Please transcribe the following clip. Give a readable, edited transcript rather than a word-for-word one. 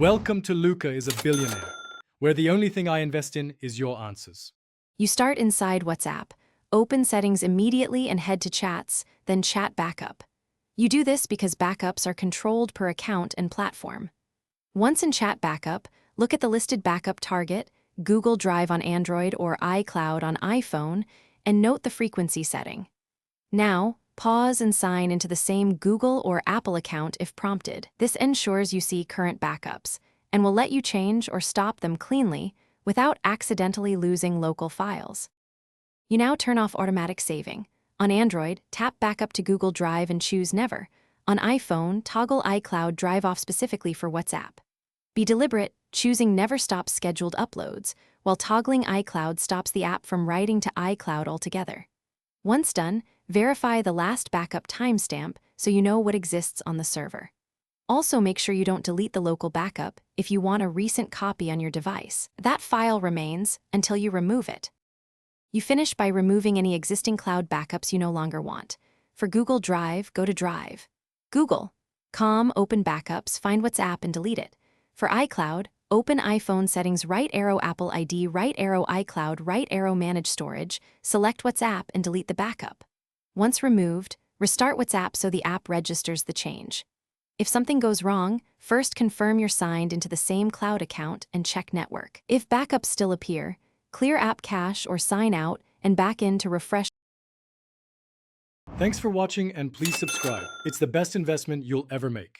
Welcome to Luca is a Billionaire, where the only thing I invest in is your answers. You start inside WhatsApp, open settings immediately and head to chats, then chat backup. You do this because backups are controlled per account and platform. Once in chat backup, look at the listed backup target, Google Drive on Android or iCloud on iPhone, and note the frequency setting. Now, pause and sign into the same Google or Apple account if prompted. This ensures you see current backups and will let you change or stop them cleanly without accidentally losing local files. You now turn off automatic saving. On Android, tap Backup to Google Drive and choose Never. On iPhone, toggle iCloud Drive off specifically for WhatsApp. Be deliberate, choosing Never stops scheduled uploads, while toggling iCloud stops the app from writing to iCloud altogether. Once done, verify the last backup timestamp so you know what exists on the server. Also, make sure you don't delete the local backup if you want a recent copy on your device. That file remains until you remove it. You finish by removing any existing cloud backups you no longer want. For Google Drive, go to Drive. Google.com, open Backups, find WhatsApp and delete it. For iCloud, open iPhone settings, right arrow Apple ID, right arrow iCloud, right arrow Manage Storage, select WhatsApp and delete the backup. Once removed, restart WhatsApp so the app registers the change. If something goes wrong, first confirm you're signed into the same cloud account and check network. If backups still appear, clear app cache or sign out and back in to refresh. Thanks for watching and please subscribe. It's the best investment you'll ever make.